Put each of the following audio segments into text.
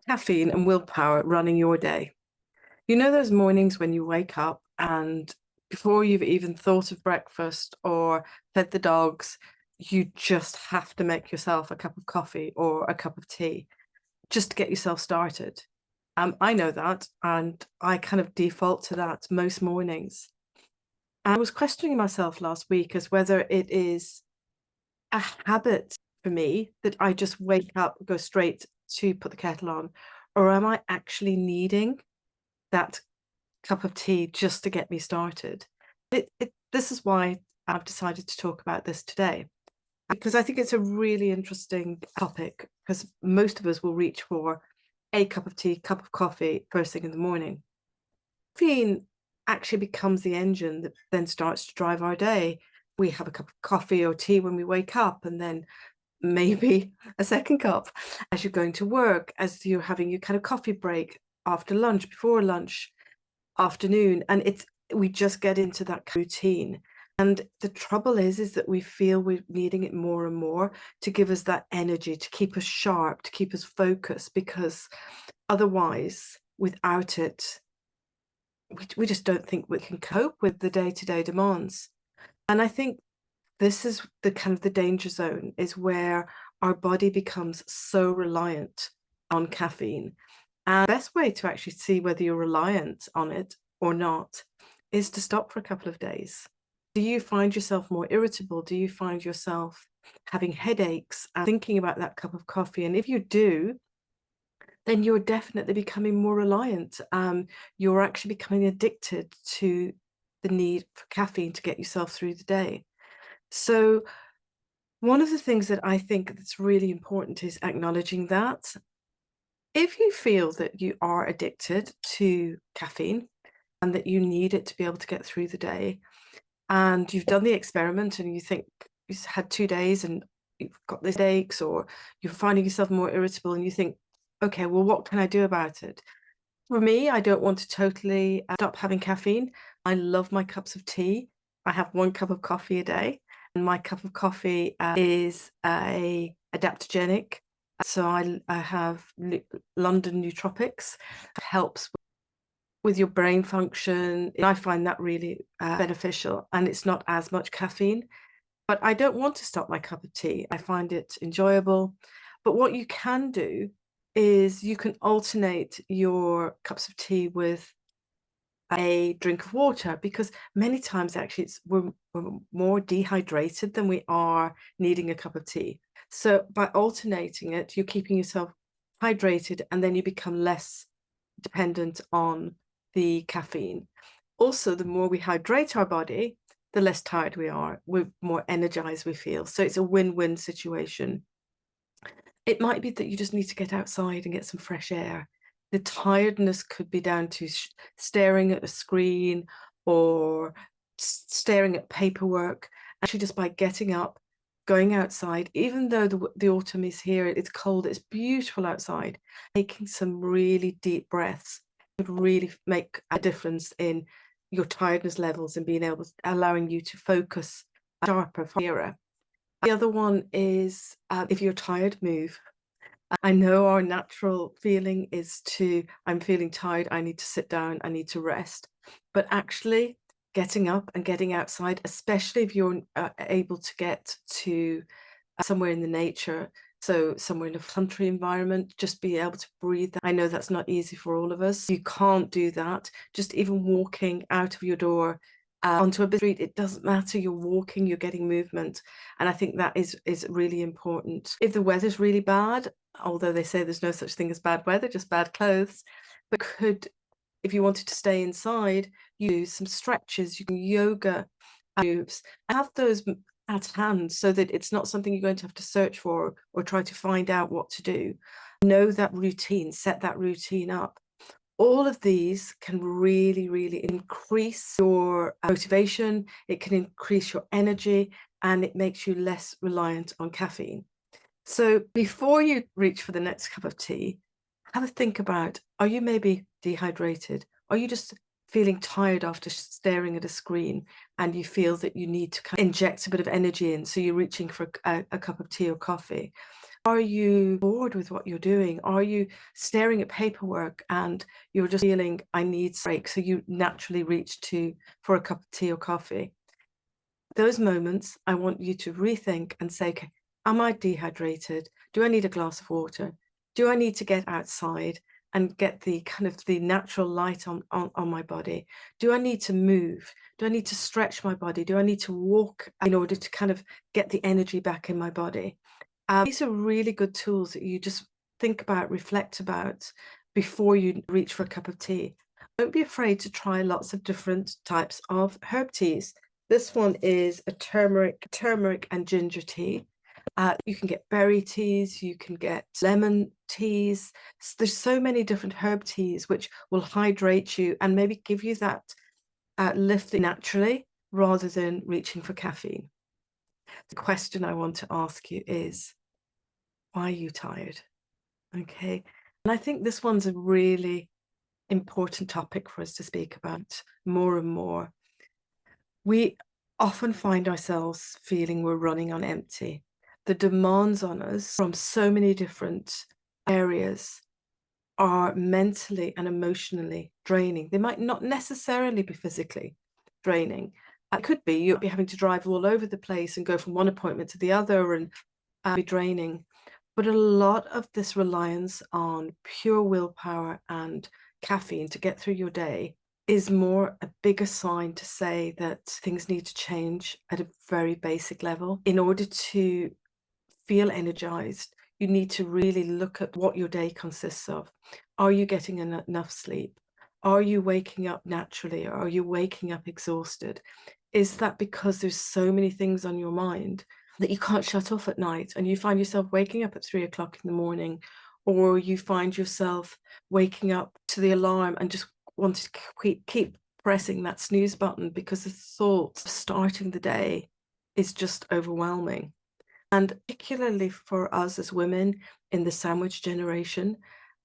Caffeine and willpower running your day. You know those mornings when you wake up and before you've even thought of breakfast or fed the dogs, you just have to make yourself a cup of coffee or a cup of tea just to get yourself started. I know that, and I kind of default to that most mornings. I was questioning myself last week as whether it is a habit for me that I just wake up, go straight to put the kettle on, or am I actually needing that cup of tea just to get me started? This is why I've decided to talk about this today, because I think it's a really interesting topic, because most of us will reach for a cup of tea, cup of coffee first thing in the morning. Caffeine actually becomes the engine that then starts to drive our day. We have a cup of coffee or tea when we wake up, and then maybe a second cup as you're going to work, as you're having your kind of coffee break after lunch, before lunch, afternoon, and we just get into that routine. And the trouble is that we feel we're needing it more and more to give us that energy, to keep us sharp, to keep us focused, because otherwise, without it, we just don't think we can cope with the day-to-day demands. And I think this is the kind of the danger zone, is where our body becomes so reliant on caffeine. And the best way to actually see whether you're reliant on it or not is to stop for a couple of days. Do you find yourself more irritable? Do you find yourself having headaches and thinking about that cup of coffee? And if you do, then you're definitely becoming more reliant. You're actually becoming addicted to the need for caffeine to get yourself through the day. So one of the things that I think that's really important is acknowledging that if you feel that you are addicted to caffeine and that you need it to be able to get through the day, and you've done the experiment and you think you've had 2 days and you've got these aches, or you're finding yourself more irritable and you think, okay, well, what can I do about it? For me, I don't want to totally stop having caffeine. I love my cups of tea. I have one cup of coffee a day, and my cup of coffee is a adaptogenic. So I have London nootropics, helps with your brain function. I find that really beneficial, and it's not as much caffeine. But I don't want to stop my cup of tea. I find it enjoyable. But what you can do is you can alternate your cups of tea with a drink of water, because many times actually we're more dehydrated than we are needing a cup of tea. So by alternating it, you're keeping yourself hydrated, and then you become less dependent on the caffeine. Also, the more we hydrate our body, the less tired we are, we're more energized we feel. So it's a win-win situation. It might be that you just need to get outside and get some fresh air. The tiredness could be down to staring at a screen or staring at paperwork. Actually, just by getting up, going outside, even though the autumn is here, it's cold, it's beautiful outside, taking some really deep breaths could really make a difference in your tiredness levels and being able to allowing you to focus sharper, clearer. The other one is if you're tired, move. I know our natural feeling is I'm feeling tired, I need to sit down, I need to rest. But actually, getting up and getting outside, especially if you're able to get to somewhere in the nature, so somewhere in a country environment, just be able to breathe. I know that's not easy for all of us. You can't do that. Just even walking out of your door onto a busy street, it doesn't matter. You're walking, you're getting movement. And I think that is really important. If the weather's really bad, although they say there's no such thing as bad weather, just bad clothes, but if you wanted to stay inside, use some stretches, you can yoga moves, have those at hand so that it's not something you're going to have to search for or try to find out what to do. Know that routine, set that routine up. All of these can really, really increase your motivation, it can increase your energy, and it makes you less reliant on caffeine. So before you reach for the next cup of tea, have a think about, are you maybe dehydrated? Are you just feeling tired after staring at a screen and you feel that you need to kind of inject a bit of energy in, so you're reaching for a cup of tea or coffee? Are you bored with what you're doing? Are you staring at paperwork and you're just feeling, I need a break? So you naturally reach for a cup of tea or coffee. Those moments, I want you to rethink and say, okay, am I dehydrated? Do I need a glass of water? Do I need to get outside and get the kind of the natural light on my body? Do I need to move? Do I need to stretch my body? Do I need to walk in order to kind of get the energy back in my body? These are really good tools that you just think about, reflect about before you reach for a cup of tea. Don't be afraid to try lots of different types of herb teas. This one is a turmeric and ginger tea. You can get berry teas, you can get lemon teas. There's so many different herb teas which will hydrate you and maybe give you that lift naturally rather than reaching for caffeine. The question I want to ask you is, why are you tired? Okay. And I think this one's a really important topic for us to speak about more and more. We often find ourselves feeling we're running on empty. The demands on us from so many different areas are mentally and emotionally draining. They might not necessarily be physically draining. It could be you'll be having to drive all over the place and go from one appointment to the other and be draining. But a lot of this reliance on pure willpower and caffeine to get through your day is more a bigger sign to say that things need to change at a very basic level. In order to feel energized, you need to really look at what your day consists of. Are you getting enough sleep? Are you waking up naturally? Or are you waking up exhausted? Is that because there's so many things on your mind that you can't shut off at night and you find yourself waking up at 3 o'clock in the morning, or you find yourself waking up to the alarm and just want to keep pressing that snooze button because the thought of starting the day is just overwhelming? And particularly for us as women in the sandwich generation,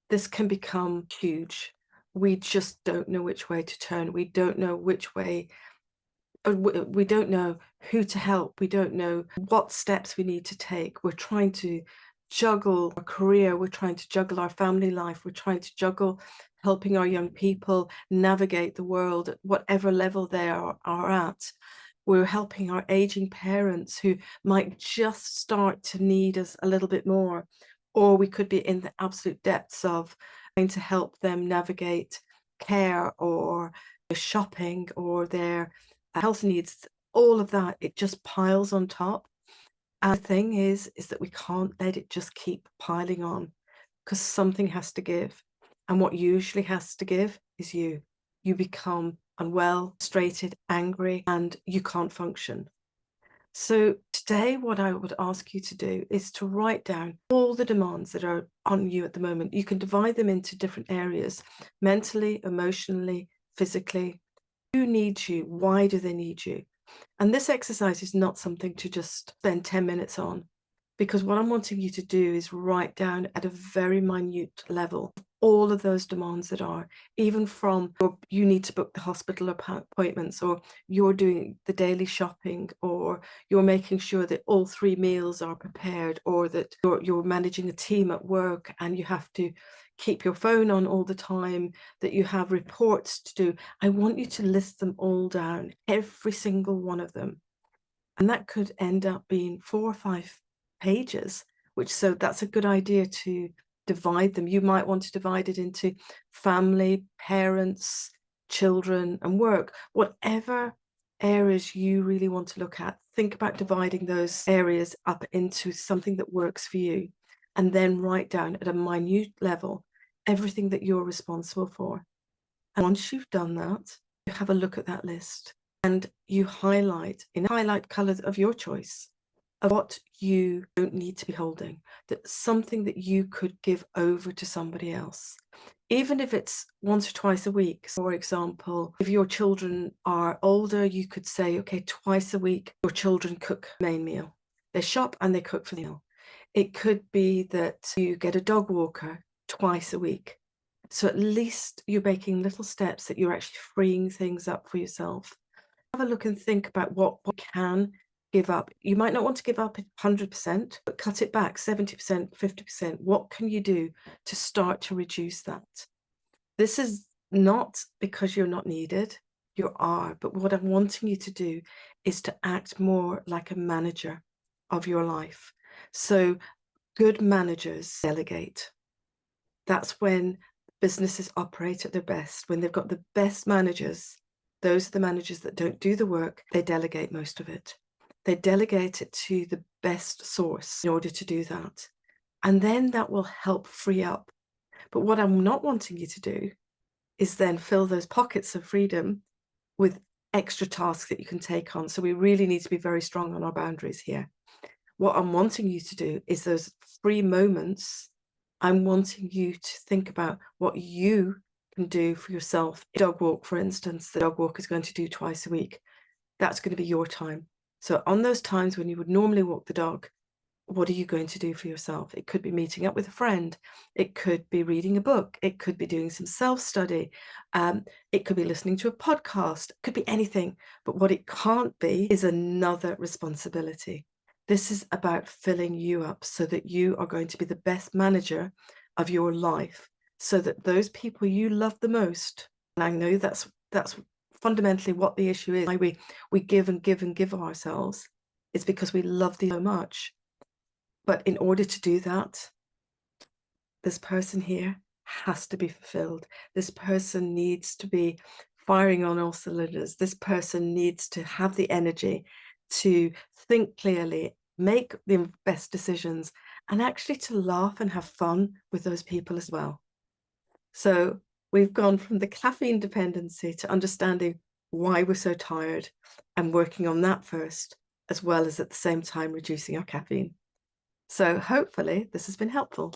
this can become huge. We just don't know which way to turn. We don't know which way, we don't know who to help. We don't know what steps we need to take. We're trying to juggle our career. We're trying to juggle our family life. We're trying to juggle helping our young people navigate the world at whatever level they are at. We're helping our aging parents who might just start to need us a little bit more, or we could be in the absolute depths of trying to help them navigate care or shopping or their health needs. All of that, it just piles on top. And the thing is that we can't let it just keep piling on, because something has to give. And what usually has to give is you. You become unwell, frustrated, angry, and you can't function. So today, what I would ask you to do is to write down all the demands that are on you at the moment. You can divide them into different areas: mentally, emotionally, physically. Who needs you? Why do they need you? And this exercise is not something to just spend 10 minutes on, because what I'm wanting you to do is write down at a very minute level all of those demands that are, even from you need to book the hospital appointments, or you're doing the daily shopping, or you're making sure that all 3 meals are prepared, or that you're managing a team at work and you have to keep your phone on all the time, that you have reports to do. I want you to list them all down, every single one of them. And that could end up being 4 or 5 pages, so that's a good idea to divide them. You might want to divide it into family, parents, children, and work. Whatever areas you really want to look at, think about dividing those areas up into something that works for you, and then write down at a minute level everything that you're responsible for. And once you've done that, you have a look at that list and you highlight in highlight colors of your choice of what you don't need to be holding, that's something that you could give over to somebody else. Even if it's once or twice a week. For example, if your children are older, you could say, okay, twice a week, your children cook main meal. They shop and they cook for the meal. It could be that you get a dog walker twice a week. So at least you're making little steps that you're actually freeing things up for yourself. Have a look and think about what can give up. You might not want to give up 100%, but cut it back 70%, 50%. What can you do to start to reduce that? This is not because you're not needed. You are. But what I'm wanting you to do is to act more like a manager of your life. So good managers delegate. That's when businesses operate at their best. When they've got the best managers, those are the managers that don't do the work, they delegate most of it. They delegate it to the best source in order to do that. And then that will help free up. But what I'm not wanting you to do is then fill those pockets of freedom with extra tasks that you can take on. So we really need to be very strong on our boundaries here. What I'm wanting you to do is those free moments, I'm wanting you to think about what you can do for yourself. Dog walk, for instance, the dog walk is going to do twice a week. That's going to be your time. So on those times when you would normally walk the dog, what are you going to do for yourself? It could be meeting up with a friend. It could be reading a book. It could be doing some self-study. It could be listening to a podcast. It could be anything. But what it can't be is another responsibility. This is about filling you up so that you are going to be the best manager of your life, so that those people you love the most, and I know that's fundamentally what the issue is, why we give and give and give of ourselves, is because we love them so much. But in order to do that, this person here has to be fulfilled. This person needs to be firing on all cylinders. This person needs to have the energy to think clearly, make the best decisions, and actually to laugh and have fun with those people as well. So we've gone from the caffeine dependency to understanding why we're so tired and working on that first, as well as at the same time reducing our caffeine. So hopefully this has been helpful.